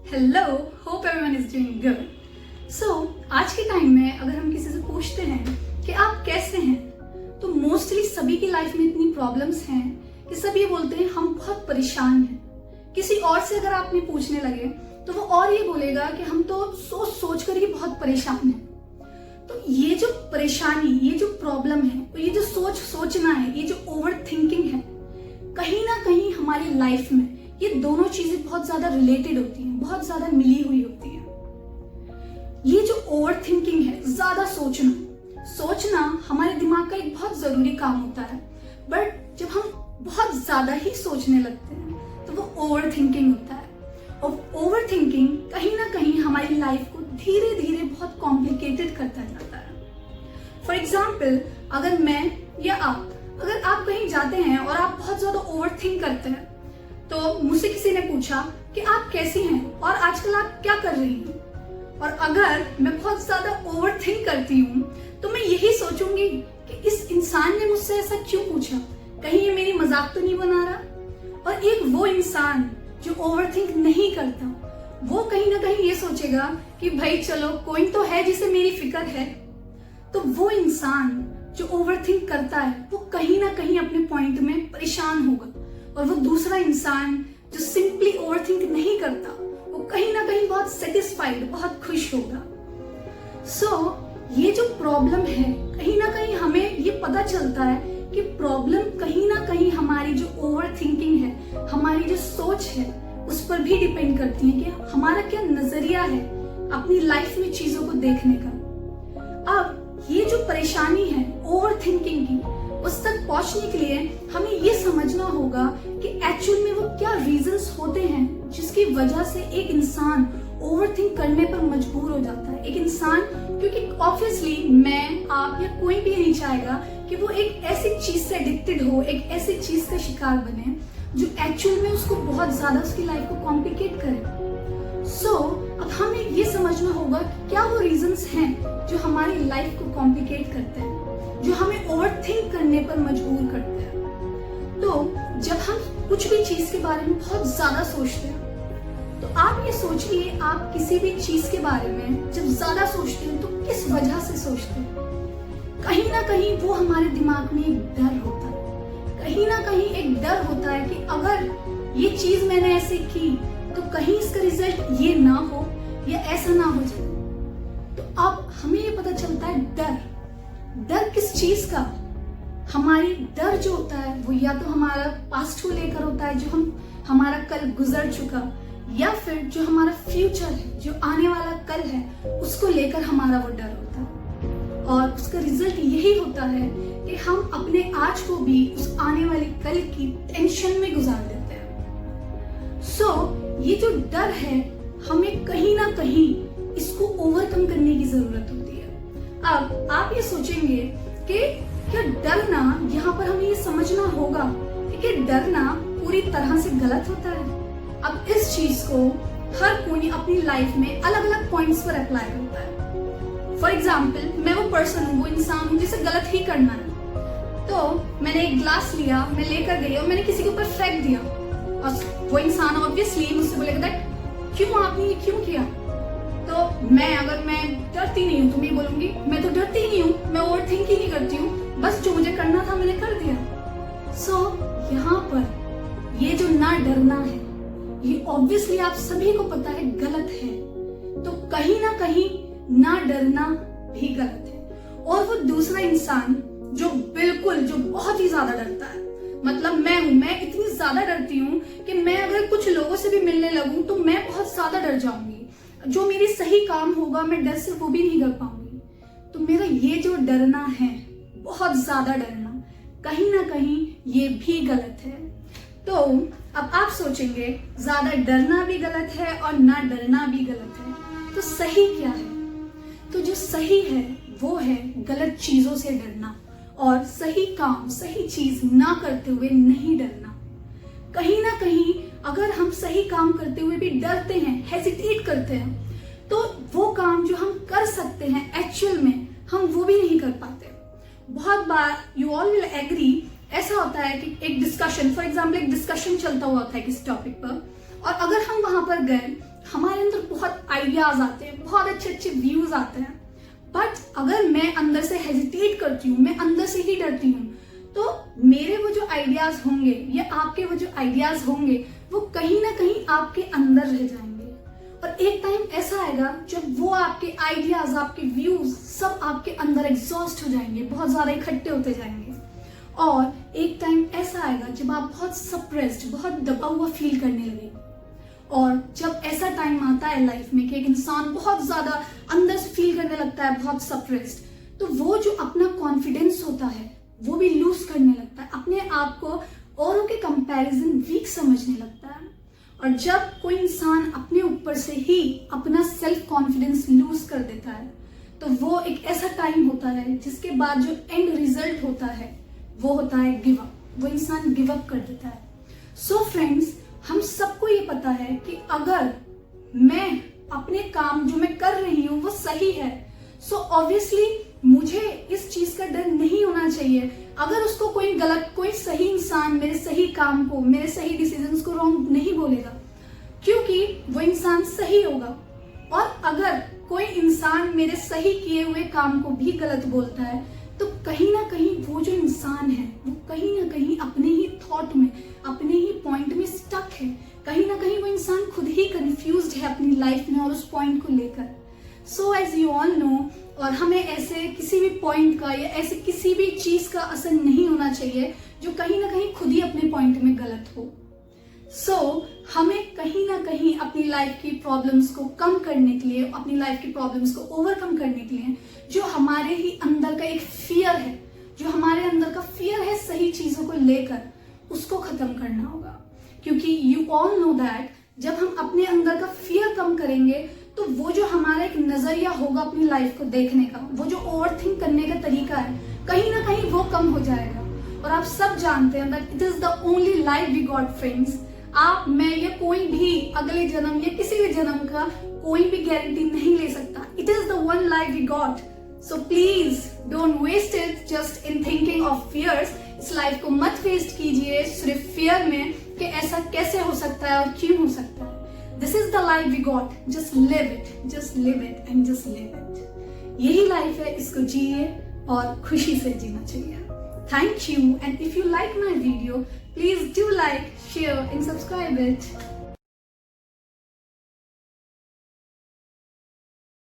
Hello, hope everyone is doing good. So आज के time में अगर हम किसी से पूछते हैं कि आप कैसे हैं, तो मोस्टली सभी की लाइफ में इतनी प्रॉब्लम्स हैं कि सब ये बोलते हैं हम बहुत परेशान हैं। किसी और से अगर आप पूछने लगे तो वो और ये बोलेगा कि हम तो सोच सोच कर ही बहुत परेशान हैं। तो ये जो परेशानी, ये जो प्रॉब्लम है, तो ये जो सोचना है, ये जो ओवर थिंकिंग है, कहीं ना कहीं हमारी लाइफ में ये दोनों चीजें बहुत ज्यादा रिलेटेड होती हैं, बहुत ज्यादा मिली हुई होती हैं। ये जो ओवर थिंकिंग है, ज्यादा सोचना हमारे दिमाग का एक बहुत जरूरी काम होता है, बट जब हम बहुत ज्यादा ही सोचने लगते हैं तो वो ओवर थिंकिंग होता है। और ओवर थिंकिंग कहीं ना कहीं हमारी लाइफ को धीरे धीरे बहुत कॉम्प्लिकेटेड करता जाता है। फॉर एग्जाम्पल, अगर मैं या अगर आप कहीं जाते हैं और आप बहुत ज्यादा ओवर थिंक करते हैं, तो मुझसे किसी ने पूछा कि आप कैसी हैं और आजकल आप क्या कर रही हैं, और अगर मैं बहुत ज्यादा ओवर थिंक करती हूँ तो मैं यही सोचूंगी कि इस इंसान ने मुझसे ऐसा क्यों पूछा, कहीं ये मेरी मजाक तो नहीं बना रहा। और एक वो इंसान जो ओवर थिंक नहीं करता, वो कहीं ना कहीं ये सोचेगा कि भाई चलो कोई तो है जिसे मेरी फिक्र है। तो वो इंसान जो ओवर थिंक करता है वो कहीं ना कहीं अपने पॉइंट में परेशान होगा, और वो दूसरा इंसान जो सिंपली ओवर थिंक नहीं करता, वो कहीं ना कहीं बहुत सेटिस्फाइड, बहुत खुश होगा। सो ये जो प्रॉब्लम है, कहीं ना कहीं हमें ये पता चलता है कि प्रॉब्लम कहीं ना कहीं हमारी जो ओवर थिंकिंग है, हमारी जो सोच है, उस पर भी डिपेंड करती है कि हमारा क्या नजरिया है अपनी लाइफ में चीजों को देखने का। अब ये जो परेशानी है ओवर थिंकिंग की, उस तक पहुंचने के लिए हमें ये समझना होगा कि एक्चुअल में वो क्या रीजंस होते हैं जिसकी वजह से एक इंसान ओवर थिंक करने पर मजबूर हो जाता है। एक इंसान, क्योंकि ऑब्वियसली मैं, आप या कोई भी नहीं चाहेगा कि वो एक ऐसी चीज से एडिक्टेड हो, एक ऐसी चीज का शिकार बने जो एक्चुअल में उसको बहुत ज्यादा उसकी लाइफ को कॉम्प्लिकेट करे। सो अब हमें ये समझना होगा कि क्या वो रीजंस हैं जो हमारी लाइफ को कॉम्प्लिकेट करते हैं, जो हमें ओवर थिंक करने पर मजबूर करते हैं। तो जब हम कुछ भी चीज के बारे में बहुत ज्यादा सोचते हैं, तो आप ये सोचिए, आप किसी भी चीज के बारे में जब ज्यादा सोचते हैं तो किस वजह से सोचते हैं। कहीं ना कहीं वो हमारे दिमाग में एक डर होता है, कहीं ना कहीं एक डर होता है कि अगर ये चीज मैंने ऐसे की तो कहीं इसका रिजल्ट ये ना हो या ऐसा ना हो जाए। तो अब हमें ये पता चलता है डर किस चीज का। हमारी डर जो होता है वो या तो हमारा पास्ट को लेकर होता है, जो हमारा कल गुजर चुका, या फिर जो हमारा फ्यूचर है, जो आने वाला कल है, उसको लेकर हमारा वो डर होता है। और उसका रिजल्ट यही होता है कि हम अपने आज को भी उस आने वाले कल की टेंशन में गुजार देते हैं। सो ये जो डर है, हमें कहीं ना कहीं इसको ओवरकम करने की जरूरत होती है। अब आप ये सोचेंगे कि क्या डरना, यहाँ पर हमें ये समझना होगा कि डरना पूरी तरह से गलत होता है। अब इस चीज को हर कोई अपनी लाइफ में अलग अलग पॉइंट्स पर अप्लाई करता है। फॉर एग्जाम्पल, मैं वो पर्सन हूँ, वो इंसान हूँ जिसे गलत ही करना है। तो मैंने एक ग्लास लिया, मैं लेकर गई और मैंने किसी के ऊपर फेंक दिया, और वो इंसान ऑब्वियसली मुझसे बोलेगा क्यों आपने ये क्यों किया। तो अगर मैं डरती नहीं हूँ तो मैं बोलूंगी मैं तो डरती ही नहीं हूँ, मैं ओवर थिंक ही नहीं करती हूँ, बस जो मुझे करना था मैंने कर दिया। सो यहाँ पर ये जो ना डरना है, ये ऑब्वियसली आप सभी को पता है गलत है। तो कहीं ना कहीं ना डरना भी गलत है। और वो दूसरा इंसान जो बहुत ही ज्यादा डरता है, मतलब मैं इतनी ज्यादा डरती हूँ कि मैं अगर कुछ लोगों से भी मिलने लगूं तो मैं बहुत ज्यादा डर जाऊंगी। जो मेरी सही काम होगा मैं डर से वो भी नहीं कर पाऊंगी। तो मेरा ये जो डरना है, बहुत ज्यादा डरना, कहीं ना कहीं ये भी गलत है। तो अब आप सोचेंगे ज्यादा डरना भी गलत है और ना डरना भी गलत है, तो सही क्या है? तो जो सही है वो है गलत चीजों से डरना, और सही काम, सही चीज ना करते हुए नहीं डरना। कहीं ना कहीं अगर हम सही काम करते हुए भी डरते हैं, हेजिटेट करते हैं, तो वो काम जो हम कर सकते हैं एक्चुअल में, हम वो भी नहीं कर पाते। बहुत बार यू ऑल विल एग्री, ऐसा होता है कि एक डिस्कशन, फॉर एग्जाम्पल एक डिस्कशन चलता हुआ था किसी टॉपिक पर, और अगर हम वहां पर गए, हमारे अंदर बहुत आइडियाज आते हैं, बहुत अच्छे अच्छे व्यूज आते हैं, बट अगर मैं अंदर से हेजिटेट करती हूँ, मैं अंदर से ही डरती हूँ, तो मेरे वो जो आइडियाज होंगे या आपके वो जो आइडियाज होंगे वो कहीं ना कहीं आपके अंदर रह जाएंगे। और एक टाइम ऐसा आएगा जब वो आपके आइडियाज, आपके व्यूज सब आपके अंदर एग्जॉस्ट हो जाएंगे, बहुत ज्यादा इकट्ठे होते जाएंगे। और एक टाइम ऐसा आएगा जब आप बहुत सप्रेस्ड, बहुत दबा हुआ फील करने लगेंगे। और जब ऐसा टाइम आता है लाइफ में कि एक इंसान बहुत ज्यादा अंदर से फील करने लगता है, बहुत सप्रेस्ड, तो वो जो अपना कॉन्फिडेंस होता है वो भी लूज करने लगता है, अपने आप को औरों के कंपैरिजन वीक समझने लगता है। और जब कोई इंसान अपने ऊपर से ही अपना सेल्फ कॉन्फिडेंस लूज कर देता है, तो वो एक ऐसा टाइम होता है जिसके बाद जो एंड रिजल्ट होता है वो होता है गिव अप। वो इंसान गिव अप कर देता है। सो फ्रेंड्स, हम सबको ये पता है कि अगर मैं अपने काम जो मैं कर रही हूँ वो सही है, सो ऑब्वियसली मुझे इस चीज का डर नहीं होना चाहिए अगर उसको कोई गलत, कोई सही इंसान मेरे सही काम को, मेरे सही डिसीजंस को रॉन्ग नहीं बोलेगा, क्योंकि वो इंसान सही होगा। और अगर कोई इंसान मेरे सही किए हुए काम को भी गलत बोलता है, तो कहीं ना कहीं वो जो इंसान है वो कहीं ना कहीं अपने ही थॉट में, अपने ही पॉइंट में स्टक है। कहीं ना कहीं वो इंसान खुद ही कंफ्यूज्ड है अपनी लाइफ में और उस पॉइंट को लेकर। So as you all know, और हमें ऐसे किसी भी पॉइंट का या ऐसे किसी भी चीज का असर नहीं होना चाहिए जो कहीं ना कहीं खुद ही अपने पॉइंट में गलत हो। सो हमें कहीं ना कहीं अपनी लाइफ की प्रॉब्लम्स को कम करने के लिए, अपनी लाइफ की प्रॉब्लम्स को ओवरकम करने के लिए, जो हमारे ही अंदर का एक फियर है, जो हमारे अंदर का फियर है सही चीजों को लेकर, उसको खत्म करना होगा। क्योंकि यू ऑल नो दैट जब हम अपने अंदर का फियर कम करेंगे तो वो जो हमारा एक नजरिया होगा अपनी लाइफ को देखने का, वो जो ओवरथिंक करने का तरीका है, कहीं ना कहीं वो कम हो जाएगा। और आप सब जानते हैं that it is the only life we got friends. आप, मैं या कोई भी अगले जन्म या किसी भी जन्म का कोई भी गारंटी नहीं ले सकता। It is the one life we got. So please don't waste it just in thinking of fears. इस लाइफ को मत वेस्ट कीजिए सिर्फ फियर में कि ऐसा कैसे हो सकता है और क्यों हो सकता है। This is the life we got. Just live it. Just live it and just live it. यही लाइफ है, इसको जिए और खुशी से जीना चाहिए। Thank you, and if you like my video, please do like, share and subscribe it.